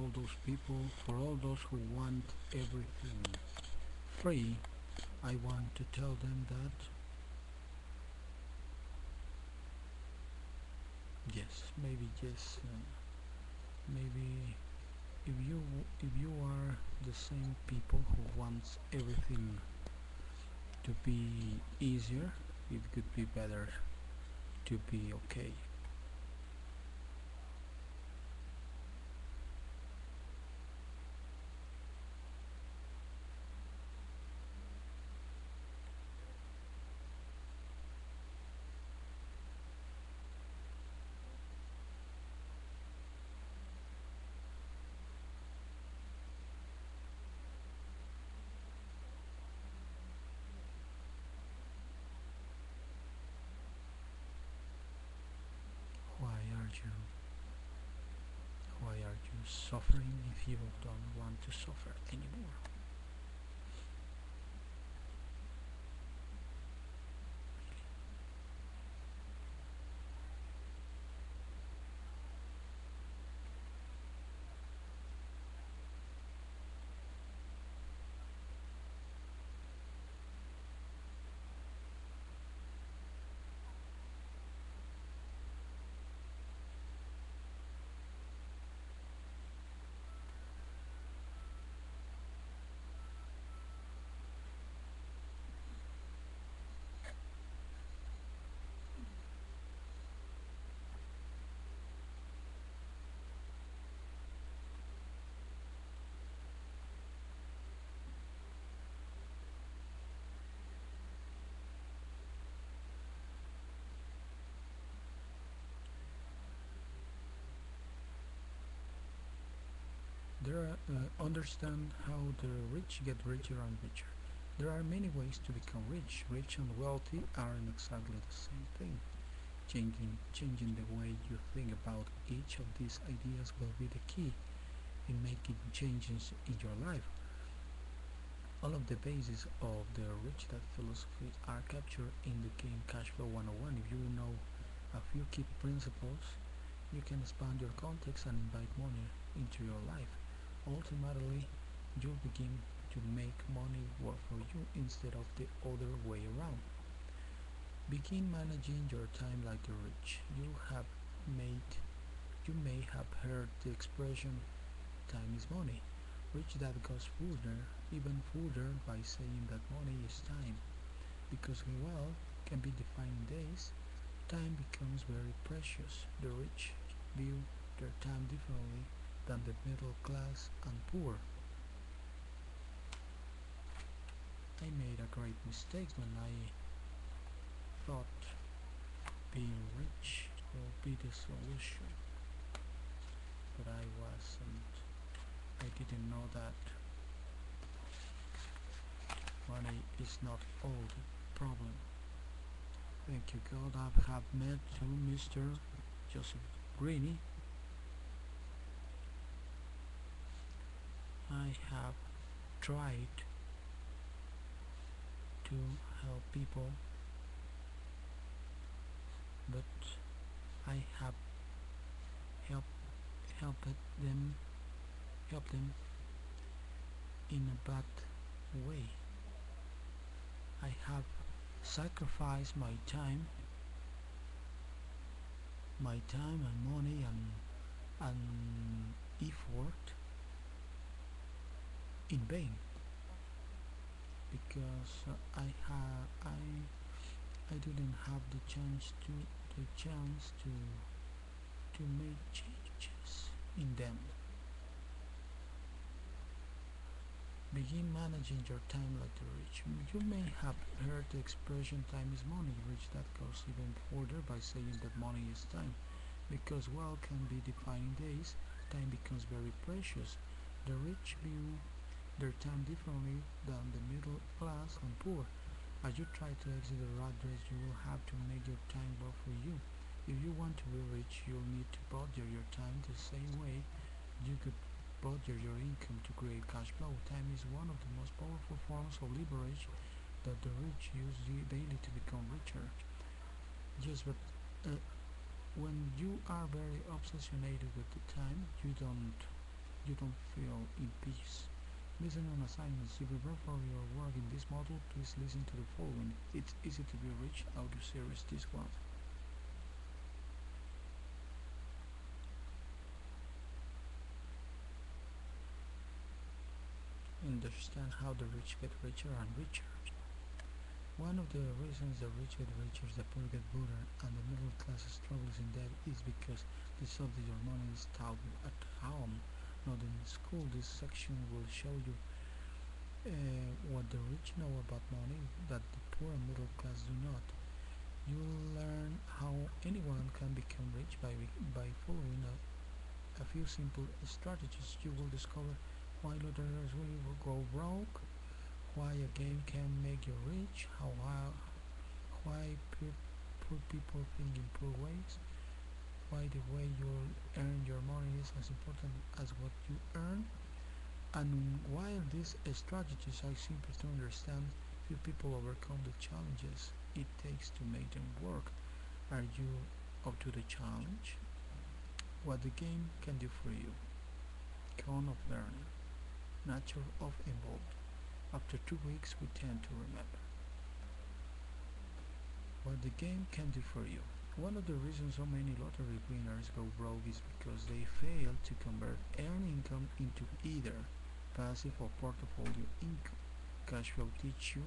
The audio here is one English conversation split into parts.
all those people, for all those who want everything free, I want to tell them that maybe if you are the same people who wants everything to be easier, it could be better to be okay. Why are you why are you suffering if you don't want to suffer anymore? Understand how the rich get richer and richer. There are many ways to become rich. Rich and wealthy aren't exactly the same thing. Changing the way you think about each of these ideas will be the key in making changes in your life. All of the bases of the rich dad philosophy are captured in the game Cash Flow 101. If you know a few key principles, you can expand your context and invite money into your life. Ultimately, you'll begin to make money work for you instead of the other way around. Begin managing your time like the rich. Made you may have heard the expression time is money. Rich dad goes further, even further by saying that money is time. Because wealth can be defined in days, time becomes very precious. The rich view their time differently than the middle class and poor. I made a great mistake when I thought being rich will be the solution, but I wasn't. I didn't know that money is not all the problem. Thank you God, I have met to Mr. Joseph Greeny. I have tried to help people, but I have helped helped them help them in a bad way. I have sacrificed my time and money and effort in vain because I didn't have the chance to make changes in them. Begin managing your time like the rich. You may have heard the expression time is money. Rich that goes even further by saying that money is time. Because wealth can be defined in days, time becomes very precious. The rich view their time differently than the middle class and poor. As you try to exit the rat race, you will have to make your time work for you. If you want to be rich, you'll need to budget your time the same way you could budget your income to create cash flow. Time is one of the most powerful forms of leverage that the rich use daily to become richer. Yes, but when you are very obsessed with the time, you don't you don't feel in peace. Listen on assignments. You prepare for your work in this module, please listen to the following. It's easy to be rich audio series this one. Understand how the rich get richer and richer. One of the reasons the rich get richer, the poor get poorer, and the middle class struggles in debt is because the subject your money is taught at home, not in school. This section will show you what the rich know about money that the poor and middle class do not. You will learn how anyone can become rich by following a few simple strategies. You will discover why lotteries will go broke, why a game can make you rich, why poor people think in poor ways, why the way you earn your money is as important as what you earn, and while these strategies are simple to understand, few people overcome the challenges it takes to make them work. Are you up to the challenge? What the game can do for you. Cone of learning. Nature of involved. After 2 weeks we tend to remember. What the game can do for you. One of the reasons so many lottery winners go broke is because they fail to convert earned income into either passive or portfolio income. Cash will teach you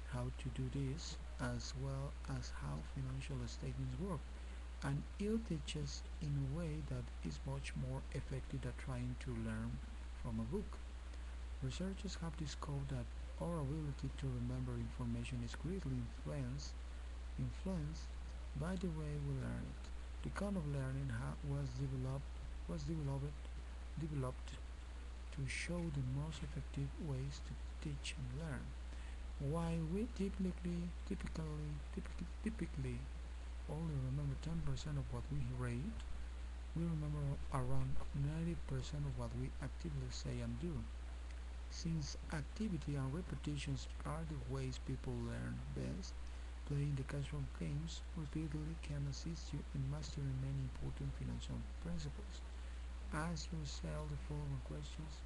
how to do this as well as how financial statements work, and it teaches in a way that is much more effective than trying to learn from a book. Researchers have discovered that our ability to remember information is greatly influenced by the way we learn it. The kind of learning was developed to show the most effective ways to teach and learn. While we typically only remember 10% of what we read, we remember around 90% of what we actively say and do. Since activity and repetitions are the ways people learn best, playing the casual games repeatedly can assist you in mastering many important financial principles. Ask yourself the following questions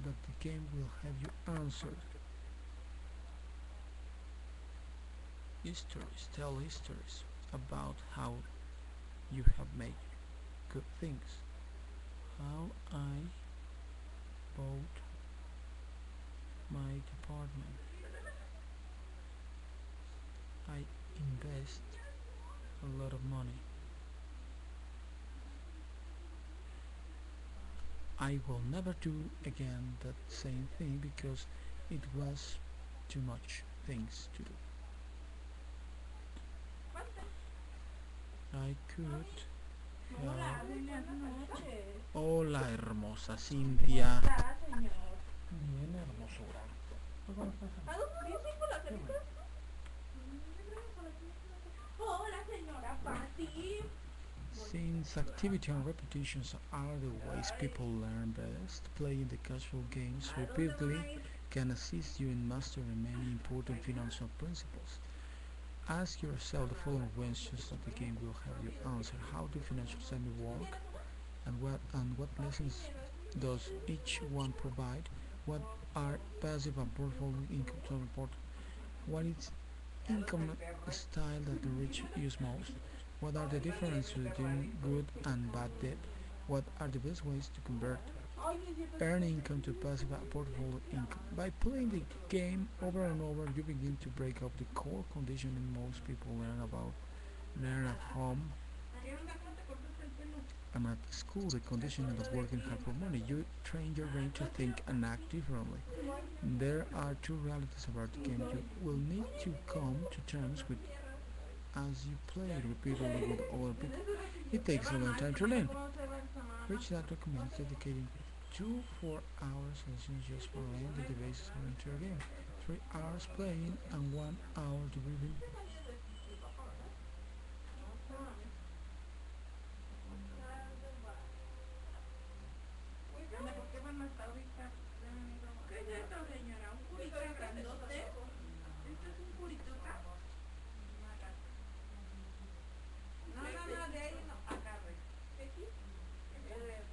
that the game will have you answer. Histories. Tell histories about how you have made good things. How I bought my department. I invest a lot of money. I will never do again that same thing because it was too much things to do. I could have... Hola, hermosa Cintia. Bien, hermosura. Since activity and repetitions are the ways people learn best, playing the casual games repeatedly can assist you in mastering many important financial principles. Ask yourself the following questions that the game will help you answer. How do financial statements work? And what lessons does each one provide? What are passive and portfolio income so important? What is income style that the rich use most? What are the differences between good and bad debt? What are the best ways to convert earn income to passive and portfolio income? By playing the game over and over, you begin to break up the core conditioning most people learn at home and at school. The conditioning of working hard for money. You train your brain to think and act differently. There are two realities about the game you will need to come to terms with as you play it repeatedly with other people. It takes a long time to learn. Rich Dad recommends dedicating 2 4-hour sessions just for learning the basics of the entire game. 3 hours playing and 1 hour debriefing.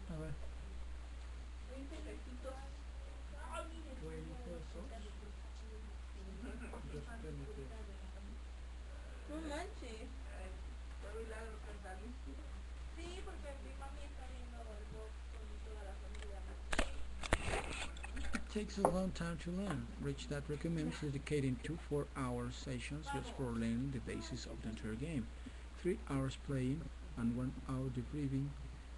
A ver. No manches. Sí, porque mi mami está viendo el box con toda la familia. It takes a long time to learn. Rich Dad recommends dedicating 2 4-hour sessions just for learning the basics of the entire game. 3 hours playing and 1 hour debriefing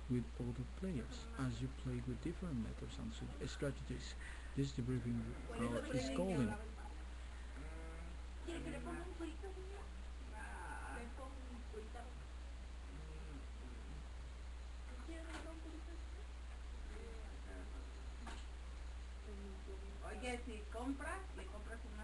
with other players as you play with different methods and strategies. This debriefing hour is golden. ¿Quiere que le ponga un cuerito, señor? Le pongo un cuerito. ¿Quiere que le ponga un cuerito, señor? Oye, si compras, le compras un